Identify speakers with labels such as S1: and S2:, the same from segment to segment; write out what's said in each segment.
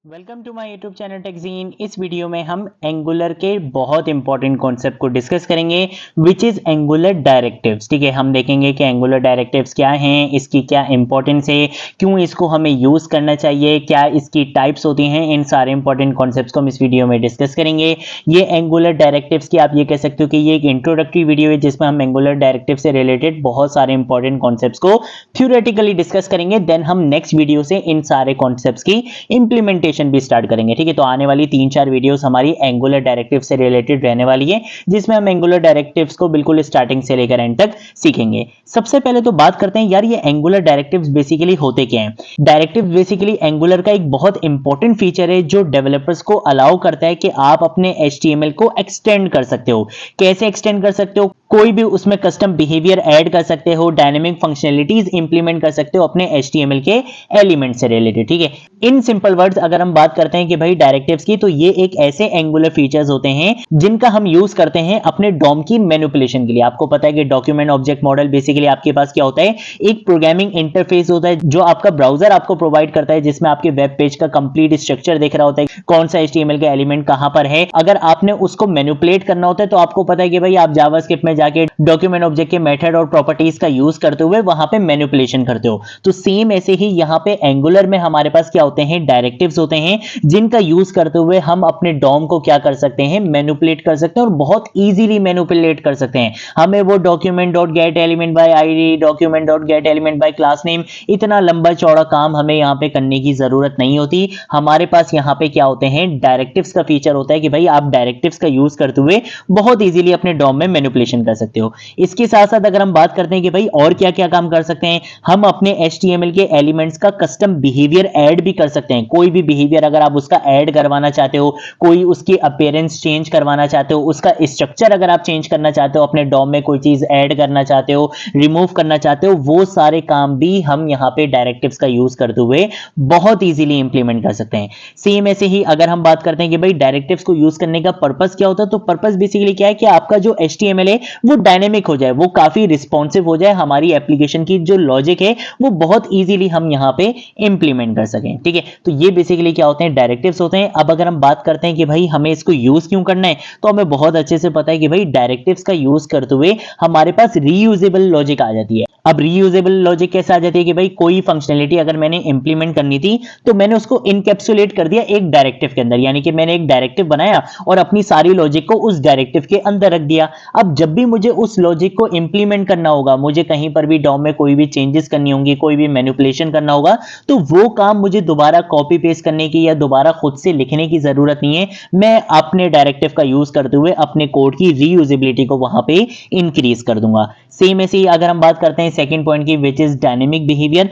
S1: Welcome to my YouTube channel Techgene. इस video में हम एंगुलर के बहुत इंपॉर्टेंट कॉन्सेप्ट को डिस्कस करेंगे विच इज एंगुलर डायरेक्टिव्स। ठीक है, हम देखेंगे कि एंगुलर डायरेक्टिव्स क्या हैं, इसकी क्या इंपॉर्टेंस है, क्यों इसको हमें यूज करना चाहिए, क्या इसकी टाइप्स होती हैं। इन सारे इंपॉर्टेंट कॉन्सेप्ट्स को हम इस वीडियो में डिस्कस करेंगे। ये एंगुलर डायरेक्टिव्स की आप ये कह सकते हो कि ये एक इंट्रोडक्टरी वीडियो है जिसमें हम एंगुलर डायरेक्टिव से रिलेटेड बहुत सारे इंपॉर्टेंट कॉन्सेप्ट्स को थ्योरेटिकली डिस्कस करेंगे। देन हम नेक्स्ट वीडियो से इन सारे कॉन्सेप्ट्स की इंप्लीमेंटेशन भी स्टार्ट करेंगे। ठीक है, तो आने वाली 3-4 वीडियोस हमारी एंगुलर डायरेक्टिव से रिलेटेड रहने वाली है जिसमें हम एंगुलर डायरेक्टिव्स को बिल्कुल स्टार्टिंग से लेकर एंड तक सीखेंगे। सबसे पहले तो बात करते हैं यार ये एंगुलर डायरेक्टिव्स बेसिकली होते क्या हैं। डायरेक्टिव बेसिकली एंगुलर का एक बहुत इंपॉर्टेंट फीचर है जो डेवलपर्स को अलाउ करता है कि आप अपने HTML को एक्सटेंड कर सकते हो। कैसे एक्सटेंड कर सकते हो? कोई भी उसमें कस्टम बिहेवियर ऐड कर सकते हो, डायनेमिक फंक्शनलिटीज इंप्लीमेंट कर सकते हो अपने HTML के एलिमेंट से रिलेटेड। ठीक है, इन सिंपल वर्ड्स अगर हम बात करते हैं कि भाई डायरेक्टिव्स की, तो ये एक ऐसे एंगुलर फीचर्स होते हैं जिनका हम यूज करते हैं अपने डॉम की मैनिपुलेशन के लिए। आपको पता है कि डॉक्यूमेंट ऑब्जेक्ट मॉडल बेसिकली आपके पास क्या होता है, एक प्रोग्रामिंग इंटरफेस होता है जो आपका ब्राउजर आपको प्रोवाइड करता है, जिसमें आपके वेब पेज का कंप्लीट स्ट्रक्चर दिख रहा होता है, कौन सा HTML का एलिमेंट कहां पर है। अगर आपने उसको मैनिपुलेट करना होता है तो आपको पता है कि भाई आप जावास्क्रिप्ट में जाके डॉक्यूमेंट ऑब्जेक्ट के मेथड और प्रॉपर्टीज का यूज करते हुए वहां पे मैनिपुलेशन करते हो। तो सेम ऐसे ही यहां पे एंगुलर में हमारे पास क्या होते हैं, डायरेक्टिव्स होते हैं जिनका यूज करते हुए हम अपने डॉम को क्या कर सकते हैं, मैनिपुलेट कर सकते हैं और बहुत इजीली मैनिपुलेट कर सकते हैं। हमें वो document dot gate element by ID, document dot gate element by class name, इतना लंबा चौड़ा काम हमें यहां पे करने की जरूरत नहीं होती। हमारे पास यहां पे क्या होते हैं, डायरेक्टिव्स का फीचर होता है कि भाई आप डायरेक्टिव्स का यूज करते हुए बहुत इजीली अपने डॉम में मैनिपुलेशन कर सकते हो। इसके साथ साथ अगर हम बात करते हैं कि भाई और क्या क्या काम कर सकते हैं, हम अपने HTML के एलिमेंट्स का कस्टम बिहेवियर ऐड भी कर सकते हैं। कोई भी बिहेवियर अगर आप उसका ऐड करवाना चाहते हो, कोई उसकी अपीयरेंस चेंज करवाना चाहते हो, उसका स्ट्रक्चर अगर आप चेंज करना चाहते हो, अपने डॉम में कोई चीज ऐड करना चाहते हो, रिमूव करना चाहते हो, वो सारे काम भी हम यहाँ पे डायरेक्टिव्स का यूज करते हुए बहुत इजीली इंप्लीमेंट कर सकते हैं। सेम ऐसे ही अगर हम बात करते हैं कि भाई डायरेक्टिव्स को यूज करने का पर्पस क्या होता है, तो पर्पस बेसिकली क्या है कि आपका जो HTML है वो डायनेमिक हो जाए, वो काफी रिस्पॉन्सिव हो जाए, हमारी एप्लीकेशन की जो लॉजिक है वो बहुत इजीली हम यहाँ पे इंप्लीमेंट कर सकें। ठीक है, तो ये बेसिकली क्या होते हैं, डायरेक्टिव्स होते हैं। अब अगर हम बात करते हैं कि भाई हमें इसको यूज क्यों करना है, तो हमें बहुत अच्छे से पता है कि भाई डायरेक्टिव्स का यूज करते हुए हमारे पास रीयूजेबल लॉजिक आ जाती है। अब रीयूजेबल लॉजिक कैसे आ जाती है कि भाई कोई फंक्शनलिटी अगर मैंने इंप्लीमेंट करनी थी तो मैंने उसको इनकैप्सुलेट कर दिया एक डायरेक्टिव के अंदर, यानी कि मैंने एक डायरेक्टिव बनाया और अपनी सारी लॉजिक को उस डायरेक्टिव के अंदर रख दिया। अब जब भी मुझे उस लॉजिक को इंप्लीमेंट करना होगा, मुझे कहीं पर भी डॉम में कोई भी चेंजेस करनी होंगी, कोई भी मैनिपुलेशन करना होगा, तो वो काम मुझे दोबारा कॉपी पेस्ट करने की या दोबारा खुद से लिखने की जरूरत नहीं है। मैं अपने डायरेक्टिव का यूज करते हुए अपने कोड की रीयूजेबिलिटी को वहां पे इंक्रीज कर दूंगा। सेम ऐसे ही अगर हम बात करते हैं सेकंड पॉइंट की, विच इज डायनेमिक बिहेवियर।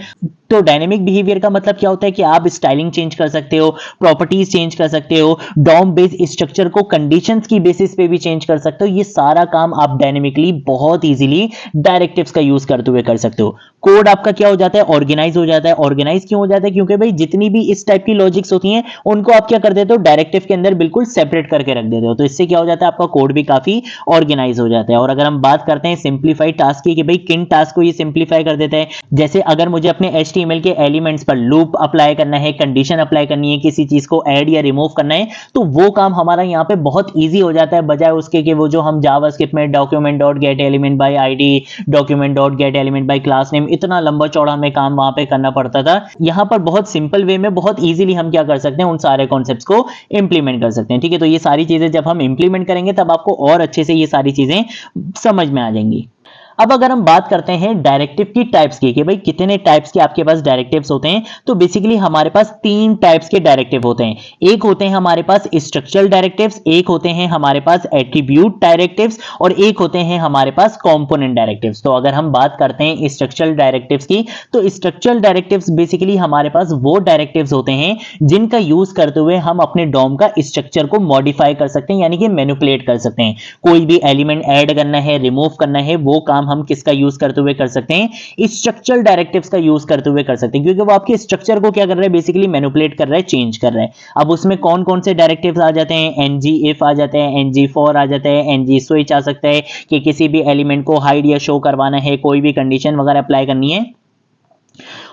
S1: तो डायनेमिक बिहेवियर का मतलब क्या होता है कि आप स्टाइलिंग चेंज कर सकते हो, प्रॉपर्टीज चेंज कर सकते हो, डॉम बेस्ड स्ट्रक्चर को कंडीशंस की बेसिस पे भी चेंज कर सकते हो। ये सारा काम आप डायनेमिकली बहुत इजीली डायरेक्टिव्स का यूज करते हुए कर सकते हो। कोड आपका क्या हो जाता है, ऑर्गेनाइज हो जाता है। ऑर्गेनाइज क्यों हो जाता है, क्योंकि भाई जितनी भी इस टाइप की लॉजिक्स होती हैं उनको आप क्या कर देते हो, डायरेक्टिव के अंदर बिल्कुल सेपरेट करके रख देते हो। तो इससे क्या हो जाता है, आपका कोड भी काफी ऑर्गेनाइज हो जाता है। और अगर हम बात करते हैं सिंप्लीफाइड टास्क की कि भाई किन टास्क को ये सिंप्लीफाई कर देता है, जैसे अगर मुझे अपने HTML के एलिमेंट्स पर लूप अप्लाई करना है, कंडीशन अप्लाई करनी है, किसी चीज को ऐड या रिमूव करना है, तो वो काम हमारा यहाँ पे बहुत ईजी हो जाता है, बजाय उसके कि वो जो हम जावास्क्रिप्ट में document dot gate element by ID, document dot gate element by class name, इतना लंबा चौड़ा हमें काम वहां पे करना पड़ता था। यहाँ पर बहुत सिंपल वे में बहुत इजीली हम क्या कर सकते हैं, उन सारे कॉन्सेप्ट्स को इंप्लीमेंट कर सकते हैं। ठीक है, तो ये सारी चीजें जब हम इंप्लीमेंट करेंगे तब आपको और अच्छे से ये सारी चीजें समझ में आ जाएंगी। अब अगर हम बात करते हैं डायरेक्टिव की टाइप्स की कि भाई कितने टाइप्स के आपके पास डायरेक्टिव्स होते हैं, तो बेसिकली हमारे पास 3 टाइप्स के डायरेक्टिव होते हैं। एक होते हैं हमारे पास स्ट्रक्चरल डायरेक्टिव्स, एक होते हैं हमारे पास एट्रीब्यूट डायरेक्टिव्स और एक होते हैं हमारे पास कंपोनेंट डायरेक्टिव्स। तो अगर हम बात करते हैं स्ट्रक्चरल डायरेक्टिव्स की, तो स्ट्रक्चरल डायरेक्टिव्स बेसिकली हमारे पास वो डायरेक्टिव्स होते हैं जिनका यूज करते हुए हम अपने डॉम का स्ट्रक्चर को मॉडिफाई कर सकते हैं, यानी कि मैनिपुलेट कर सकते हैं। कोई भी एलिमेंट ऐड करना है, रिमूव करना है, वो काम हम किसका यूज करते हुए कर सकते हैं, स्ट्रक्चरल डायरेक्टिव्स का यूज करते हुए कर सकते हैं, क्योंकि वो आपके स्ट्रक्चर को क्या कर रहा है, बेसिकली मैनिपुलेट कर रहा है, चेंज कर रहा है। अब उसमें कौन कौन से डायरेक्टिव्स आ जाते हैं, ngif आ जाते हैं, ng4 आ जाते हैं, ng switch आ सकता है कि किसी भी एलिमेंट को हाइड या शो करवाना है, कोई भी कंडीशन वगैरह अप्लाई करनी है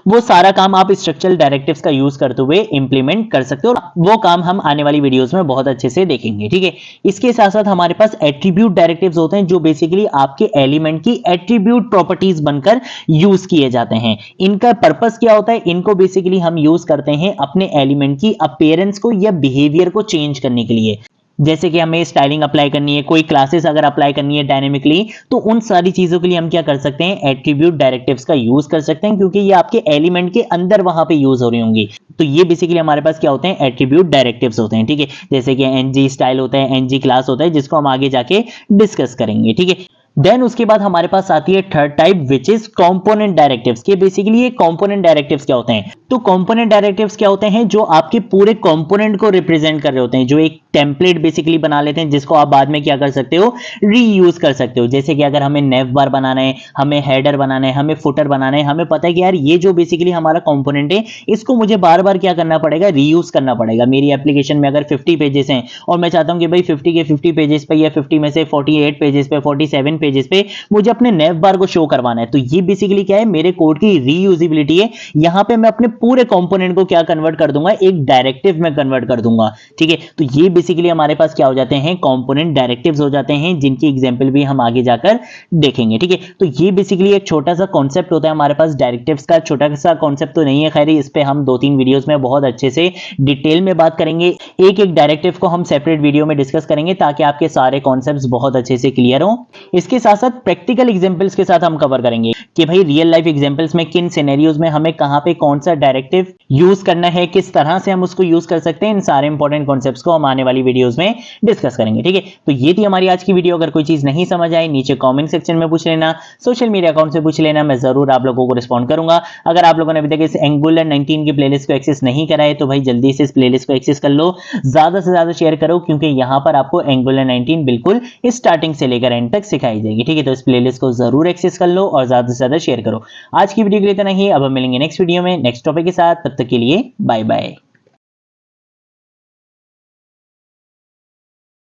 S1: वो सारा काम आप स्ट्रक्चरल डायरेक्टिव्स का यूज करते हुए इंप्लीमेंट कर सकते हो और वो काम हम आने वाली वीडियोस में बहुत अच्छे से देखेंगे, ठीक है। इसके साथ साथ हमारे पास एट्रीब्यूट डायरेक्टिव्स होते हैं जो बेसिकली आपके एलिमेंट की एट्रीब्यूट प्रॉपर्टीज बनकर यूज किए जाते हैं। इनका पर्पस क्या होता है, इनको बेसिकली हम यूज करते हैं अपने एलिमेंट की अपीयरेंस को या बिहेवियर को चेंज करने के लिए। जैसे कि हमें स्टाइलिंग अप्लाई करनी है, कोई क्लासेस अगर अप्लाई करनी है डायनेमिकली, तो उन सारी चीजों के लिए हम क्या कर सकते हैं, एट्रीब्यूट डायरेक्टिव्स का यूज कर सकते हैं, क्योंकि ये आपके एलिमेंट के अंदर वहां पे यूज हो रही होंगी। तो ये बेसिकली हमारे पास क्या होते हैं, एट्रीब्यूट डायरेक्टिव्स होते हैं, ठीक है। जैसे कि एनजी स्टाइल होता है, एनजी क्लास होता है, जिसको हम आगे जाके डिस्कस करेंगे, ठीक है। देन उसके बाद हमारे पास आती है third type which is component directives. के बेसिकली ये कंपोनेंट डायरेक्टिव्स क्या होते हैं, तो कंपोनेंट डायरेक्टिव्स क्या होते हैं, जो आपके पूरे कंपोनेंट को रिप्रेजेंट कर रहे होते हैं, जो एक टेम्पलेट बेसिकली बना लेते हैं जिसको आप बाद में क्या कर सकते हो, रीयूज कर सकते हो। जैसे कि अगर हमें नेव बार बनाना है, हमें हेडर बनाना है, हमें फुटर बनाना है, हमें पता है कि यार ये जो बेसिकली हमारा कंपोनेंट है इसको मुझे बार बार क्या करना पड़ेगा, रीयूज करना पड़ेगा। मेरी एप्लीकेशन में अगर 50 पेजेस हैं और मैं चाहता हूं कि भाई 50 के 50 पेजेस पे या 50 में से 48 पेजेस पे, 47 पेजेस पे मुझे अपने नेव बार को शो करवाना है, तो ये बेसिकली क्या है, मेरे कोड की रीयूजेबिलिटी है। यहां पे मैं अपने पूरे कंपोनेंट को क्या कन्वर्ट कर दूंगा, एक डायरेक्टिव में कन्वर्ट कर दूंगा, ठीक है। तो ये बेसिकली हमारे पास क्या हो जाते हैं, कंपोनेंट डायरेक्टिव्स हो जाते हैं, जिनकी एग्जांपल भी हम आगे जाकर देखेंगे, ठीक है। तो ये बेसिकली एक छोटा सा कॉन्सेप्ट होता है हमारे पास डायरेक्टिव्स का। छोटा सा कॉन्सेप्ट तो नहीं है, खैर इस पे हम 2-3 वीडियोस में बहुत अच्छे से डिटेल में बात करेंगे। एक एक डायरेक्टिव को हम सेपरेट वीडियो में डिस्कस करेंगे ताकि आपके सारे कॉन्सेप्ट्स बहुत अच्छे से क्लियर हो। इसके साथ साथ प्रैक्टिकल एग्जांपल्स के साथ हम कवर करेंगे कि भाई रियल लाइफ एग्जांपल्स में किन सिनेरियोज में हमें कहां पे कौन सा डायरेक्टिव यूज करना है, किस तरह से हम उसको यूज कर सकते हैं। इन सारे इंपॉर्टेंट कॉन्सेप्ट्स को हम आने वाली वीडियोस में डिस्कस करेंगे, ठीक है। तो ये थी हमारी आज की वीडियो। अगर कोई चीज नहीं समझ आई नीचे कमेंट सेक्शन में पूछ लेना, सोशल मीडिया अकाउंट से पूछ लेना, मैं जरूर आप लोगों को रिस्पॉन्ड करूंगा। अगर आप लोगों ने अभी तक इस एंगुलर 19 की प्लेलिस्ट को एक्सेस नहीं करा है तो भाई जल्दी से इस प्लेलिस्ट को एक्सेस कर लो, ज्यादा से ज्यादा शेयर करो, क्योंकि यहां पर आपको एंगुलर 19 बिल्कुल स्टार्टिंग से लेकर एंड तक सिखाई जाएगी, ठीक है। तो इस प्लेलिस्ट को जरूर एक्सेस कर लो और ज्यादा से ज्यादा शेयर करो। आज की वीडियो के लिए इतना ही, अब हम मिलेंगे नेक्स्ट वीडियो में नेक्स्ट टॉपिक के साथ। तब तक के लिए बाय बाय।